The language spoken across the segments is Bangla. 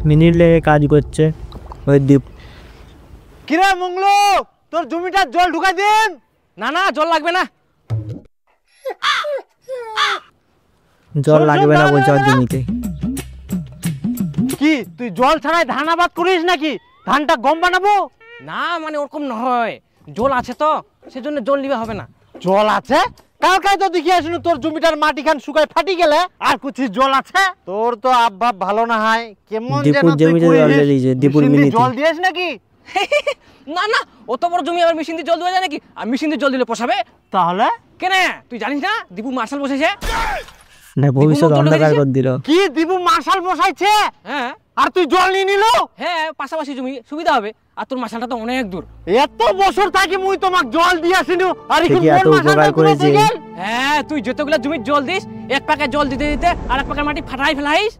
মিনিট লেগে কাজ করছে ওই দ্বীপ। কিরে মঙ্গলু, তোর জমিটা জল ঢুকাই দিন। না না, জল লাগবে না। জল লাগবে না বলছে ওর জমিতে। কি তুই জল ছাড়াই ধান আবাদ করিস নাকি? ধানটা গম বানাবো? না মানে ওরকম নয়, জল আছে তো সেজন্য জল নিবে হবে না। জল আছে? কালকাই তো দেখি আসিনি তোর জমিটার মাটি খান শুকায় ফাটি গেলে, আর কুচি জল আছে? তোর তো আব্বাব ভালো না হয়, কেমন যেন তুই জমিতে জল দিয়েছে, দীপুর মিনিতে জল দিয়েছ নাকি? না না, অত বড় জমি আবার মেশিন দিয়ে জল দেওয়া যায় নাকি? আর মেশিন দিয়ে জল দিলে পোষাবে? তাহলে কেন তুই জানিস না দীপু মার্শাল বসেছে? না ভবিষ্যৎ অন্ধকার করে দিল। কি দীপু মার্শাল বসাইছে? হ্যাঁ। আর তুই জল নিয়ে নিল? হ্যাঁ, পাশাপাশি জমি, সুবিধা হবে। আর তোর মার্শালটা তো অনেক দূর। এত বছর থাকি মুই তোমাক জল দিয়াছিনু, আর এখন এত উপকার করেছে। হ্যাঁ, তুই যতগুলা জমির জল দিস, এক পাকে জল দিতে দিতে আর এক পাকে মাটি ফাটাই ফেলাইস।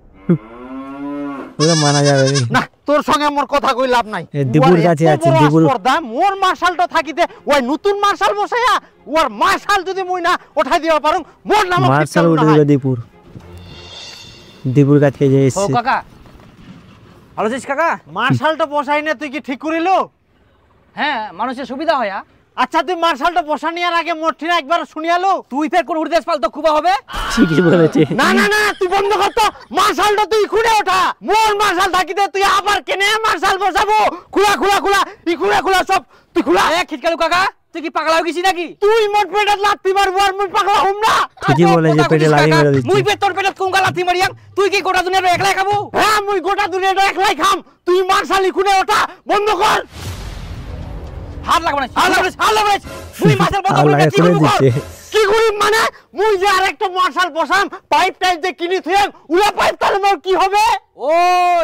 ওটা মানা যাবে না, তোর সঙ্গে আমার কথা কই লাভ নাই। দীপুর কাছে আছে, দীপুর মোর মার্শালটা থাকিতে ওই নতুন মার্শাল বসাইয়া ওর মার্শাল যদি মুই না উঠাই দিবা পারুম, মোর নাম মার্শাল উঠে দিল দীপুর। দীপুর কাছে যে ও কাকা, ভালো আছিস কাকা? মার্শালটা বসাই না তুই কি ঠিক করিলো? হ্যাঁ, মানুষের সুবিধা হয়। আচ্ছা তুই মার্শালটা বসা নিয়ার আগে মোরঠিনা একবার শুনিয়ালো। তুই ফের কোন উড়দেশ পাল তো খুব হবে। ঠিকই বলেছে। না না না, তুই বন্ধ কর তো। মার্শালটা তুই খুঁড়ে ওঠা। মোর মার্শাল থাকিতে তুই আবার কেনে মার্শাল বসাবো? খুলা খুলা খুলা ই খুলা খুলা সব তুই খুলা। এ খিটকালু কাকা, তুই কি পাগলা হয়ে গেছিস নাকি? তুই মোর পেটে লাথি মারবো আর মুই পাগলা হম না? ঠিকই বলেছে, পেটে লাগি মেরে দিচ্ছি। মুই পেট তোর পেটে কোনকা লাথি মারিয়াম? তুই কি গোটা দুনিয়াটা একলাই খাবো? হ্যাঁ, মুই গোটা দুনিয়াটা একলাই খাম। তুই মার্শালি খুঁড়ে ওঠা বন্ধ কর। হাত লাগবে না, হাত লাগবে না, হাত লাগবে না। তুই মার্শাল বন্ধ করে কি করবি? কি করি মানে? মুই যে আরেকটা মার্শাল বসাম, পাইপ টাইপ যে কিনি থুয়াম, উলা পাইপ তাহলে মোর কি হবে? ও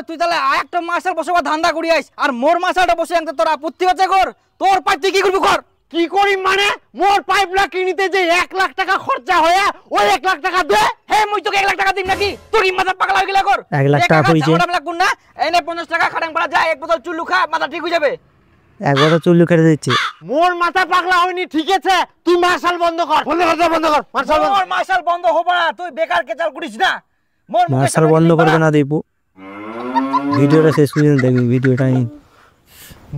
তুই তাহলে আরেকটা মার্শাল বসাবার ধান্দা করি আইস, আর মোর মার্শালটা বসে আনতে তোর আপত্তি হচ্ছে? কর তোর পাইপ তুই কি করবি কর। কি করি মানে? মোর পাইপলা কিনিতে যে 1 লাখ টাকা খরচা হয়, ওই 1 লাখ টাকা দে। হে মুই তোকে 1 লাখ টাকা দিম নাকি? তোর কি মাথা পাগলা হয়ে গেল? কর 1 লাখ টাকা কইছে। ওটা লাগবে না, এনে 50 টাকা খাটাং পাড়া যায়, এক বোতল চুল্লু খা, মাথা ঠিক হয়ে যাবে। একবার তো চুল্লু কেটে দিচ্ছে। মোর মাথা পাগলা হয়নি, ঠিক আছে? তুই মার্শাল বন্ধ কর। বন্ধ কর, বন্ধ কর। মার্শাল বন্ধ। মোর মার্শাল বন্ধ হবে না, তুই বেকার কেচাল করিস না। মোর মার্শাল বন্ধ করবে না দীপু। ভিডিওটা শেষ পর্যন্ত দেখবি, ভিডিওটা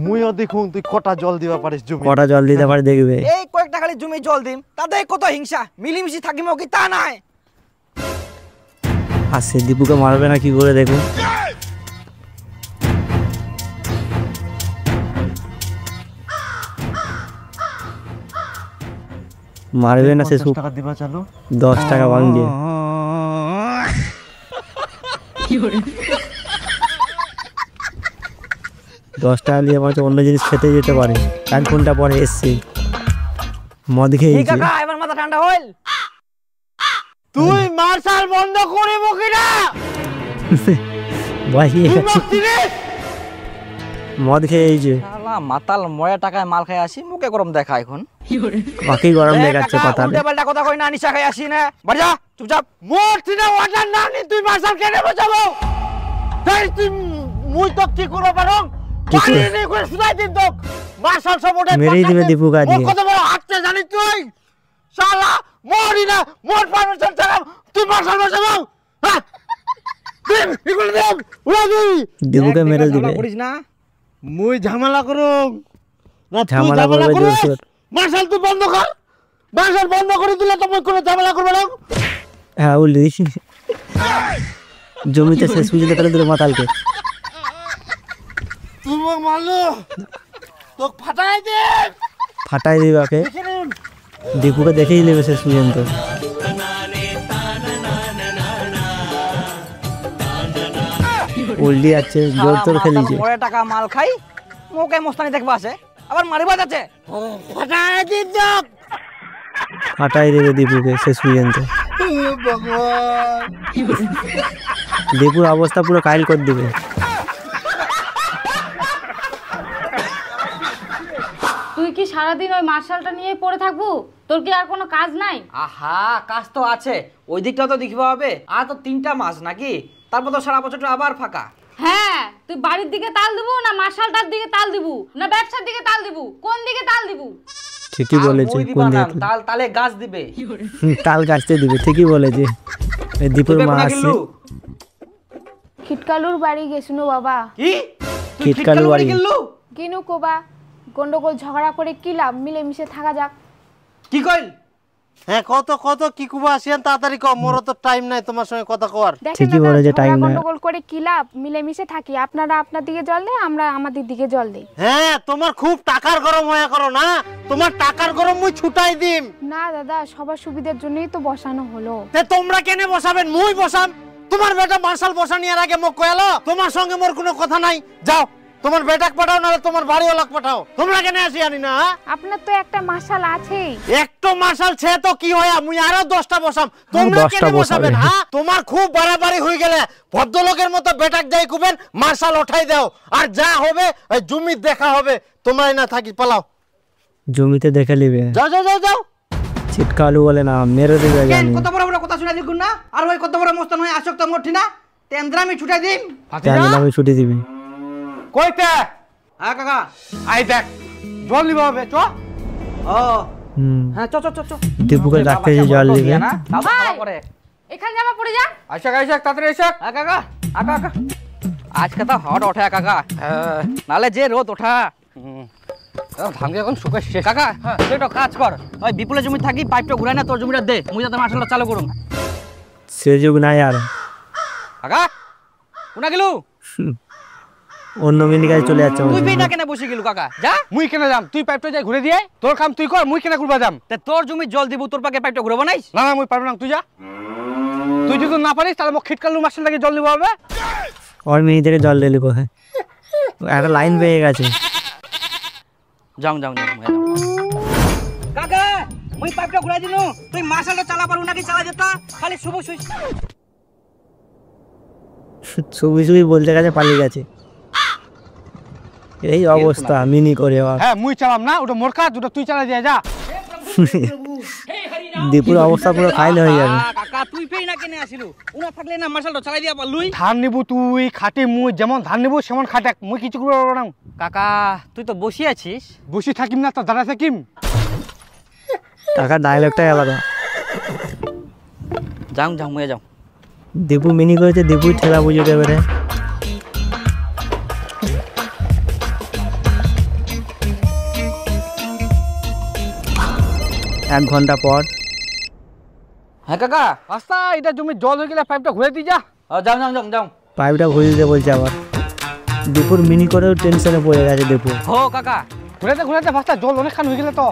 মুইও দেখুন তুই কটা জল দিবা পারিস জমি। কটা জল দিতে পারে দেখবে। এই কয়েকটা খালি জমি জল দিম, তাতে কত হিংসা। মিলিমিশি থাকিম কি তা নাই? আর সে দীপুকে মারবে না কি করে দেখুন। মারবে না সে। 50 টাকা দিবা চালু। 10 টাকা ভাঙবে। 10 টাকা নিয়ে আমার অন্য জিনিস খেতে যেতে পারে। 1 ঘন্টা পরে এসছে, মদ খেয়েছে। কাকা এবার মাথা ঠান্ডা হইল। তুই মার্শাল বন্ধ করিব কিনা? মদ খেয়েছে। শালা মাতাল ময়া টাকায় মাল খাই আসি, মুখে গরম দেখা এখন। বাকি গরম দেখাচ্ছে পাতা। উল্টা পাল্টা কথা কই না, নিশা খাই আসি না। বাড়ি যা চুপচাপ। মোর তিনে ওয়াটার না নি, তুই মার্শাল কেনে বসাবো? তাই তুই মুই তো কি করব পারং? পানি নে করে সুদাই দিন তো। মার্শাল সব ওটা মেরেই দিবে দীপু গাড়ি। কত বড় হাতটা জানিস তুই? শালা মরি না, মোর পারমিশন ছাড়া তুই মার্শাল বসাবো? হ্যাঁ, তুই এগুলো দেখ উড়া দিবি। দীপুকে মেরে দিবে। করিস না, মুই ঝামেলা করুম না, তুই ঝামেলা ঝামেলা করবে করিস। জোর। মার্শাল তুই বন্ধ কর। মার্শাল বন্ধ করে দিলে তো মুই কোনো ঝামেলা করব না। হ্যাঁ বলি, জমিতে শেষ পর্যন্ত ফেলে দিল মাতালকে। তুই মোক মারলো, তোকে ফাটাই দে। ফাটাই দিবে ওকে। দীপুকে দেখেই নেবে শেষ পর্যন্ত। উল্টি যাচ্ছে, জোর তোর খেলিছে। পরে টাকা মাল খাই, মুখে মস্তানি দেখবা আছে, আবার মারিবা যাচ্ছে। ফাটাই দিন তোক। ফাটাই দেবে দীপুকে শেষ পর্যন্ত। ভগবান, দীপুর অবস্থা পুরো কাইল করে দিবে। তুই কি সারাদিন ওই মার্শালটা নিয়ে পড়ে থাকবো? তোর কি আর কোনো কাজ নাই? আহা, কাজ তো আছে, ওই দিকটা তো দেখবা হবে। আর তো 3টা মাস নাকি, তারপর তো সারা বছরটা আবার ফাঁকা। হ্যাঁ, তুই বাড়ির দিকে তাল দিব না মার্শালটার দিকে তাল দিব না ব্যবসার দিকে তাল দিব? কোন দিকে তাল দিব? ঠিকই বলেছে। কোন দিকে তাল? তালে গাছ দিবে। তাল গাছতে দিবে, ঠিকই বলেছে। দীপুর মা আসছে। খিটকালুর বাড়ি গেছিনো বাবা। কি তুই খিটকালু খিটকালু বাড়ি বাড়ি। গেলু? কিনু কোবা গন্ডগোল ঝগড়া করে কি লাভ, মিলেমিশে থাকা যাক। কি কইল? হ্যাঁ কত কত কি কুবা আসেন তাড়াতাড়ি কও, মোর তো টাইম নাই তোমার সঙ্গে কথা কওয়ার। দেখেন ঠিকই দাদা, বলেছে, ঝগড়া time নাই। গন্ডগোল করে কি লাভ, মিলেমিশে থাকি। আপনারা আপনার দিকে জল দেয়, আমরা আমাদের দিকে জল দেই। হ্যাঁ তোমার খুব টাকার গরম হয়ে করো না, তোমার টাকার গরম মুই ছুটাই দিম। না দাদা, সবার সুবিধার জন্যই তো বসানো হলো। তে তোমরা কেনে বসাবেন, মুই বসাম? তোমার বেটা মার্শাল বসানিয়ার আগে মোক কয়ালো তোমার সঙ্গে মোর কোনো কথা নাই, যাও তোমার বেটাক পাঠাও নাহলে তোমার বাড়িওয়ালাক পাঠাও, তোমরা কেনে আসি আনি না? আপনার তো একটা মাশাল আছেই। একটো মার্শাল ছে তো কি হয়, মুই আরো 10টা বসাম, তোমরা 10টা কেনে বসাবেন? বসাবে। হ্যাঁ তোমার খুব বাড়াবাড়ি হয়ে গেলে ভদ্রলোকের মতো বেটাক যাই কুবেন মার্শাল ওঠাই দাও, আর যা হবে ওই জমি দেখা হবে, তোমরাই না থাকি পালাও, জমিতে দেখে নিবে। যাও যাও যাও যাও। ছিটকালু বলে না, মেরে দিবে কেন জানি। কত বড় বড় কথা শুনাই দিগুন না? আর ওই কত বড় মস্তান হয়ে আসক্ত মোটি না? তেন্দ্রামি ছুটাই দিম। জানি না, আমি ছুটি দিবি। কইতে হ্যাঁ কাকা। আই দেখ জল নিবা হবে চ। ও হুম, হ্যাঁ চ চ চ চ। দীপুকে ডাকতে যে জল দিবে। না বাবা ভাই। করে। এখানে জামা পরে যা। আইসা আইসা তাড়াতাড়ি আইসা। হ্যাঁ কাকা কাকা কাকা। আজকে তো হট ওঠে কাকা। নালে যে রোদ ওঠা। ধান এখন শুকাই শেষ। কাকা তুই একটা কাজ কর, ওই বিপুলের জমি থাকি পাইপটা ঘুরাই না তোর জমিটা দে, মুই যাতে মার্শালটা চালু করুম। সে যুগ নাই আর। কাকা কোনা গেলু? অন্য মিনি কাজে চলে যাচ্ছে তুই আমাদের। বিনা কেন বসে গেলু কাকা? যা মুই কেন যাম, তুই পাইপটা যাই ঘুরে দিয়ে তোর কাম তুই কর, মুই কেন ঘুরবা যাম? তে তোর জমি জল দিব, তোর পাকে পাইপটা ঘুরাবো নাইস? না না মুই পারবো না, তুই যা। তুই যদি না পারিস তাহলে মোক খিটকালু মার্শাল লাগে জল নিবা হবে। ওর মিনি থেকে জল দিলি কোথায়? একটা লাইন পেয়ে গেছে। যাও যাও যাও কাকা, মুই পাইপটা ঘুরাই দিনু, তুই মার্শালটা চালা পারু নাকি চালা যেতা, খালি শুভ সুইচ। ছবি ছবি বলতে গেছে, পালিয়ে গেছে। এই অবস্থা মিনি করে আর। হ্যাঁ মুই চালাম না, ওটা মোর কাজ, ওটা তুই চালা দিয়ে যা। দীপুর অবস্থা পুরো ফাইল হয়ে যাবে। কাকা তুই পেই না কেনে আসিলু, উনা থাকলে না মার্শালটা চালাই দিয়া পারলুই। ধান নিবু তুই খাটে, মুই যেমন ধান নিবু সেমন খাটে, মুই কিছু করবো পারবো না। কাকা তুই তো বসে আছিস। বসে থাকিম না তো দাঁড়া থাকিম। টাকা ডায়লগটাই আলাদা। যাও যাও মুয়ে যাও। দীপু মিনি করেছে, দীপু ঠেলা বুঝে এবারে। এক ঘন্টা পর হ্যাঁ কাকা। রাস্তা এটা জমি জল হয়ে গেলে পাইপটা ঘুরে দিয়ে যা। যাও যাও যাও যাও। পাইপটা ঘুরে দিতে বলছে আবার। দীপুর মিনি করেও টেনশনে পড়ে গেছে দীপু। হো কাকা। ঘুরেতে ঘুরেতে রাস্তা জল অনেকখান হয়ে গেলে তো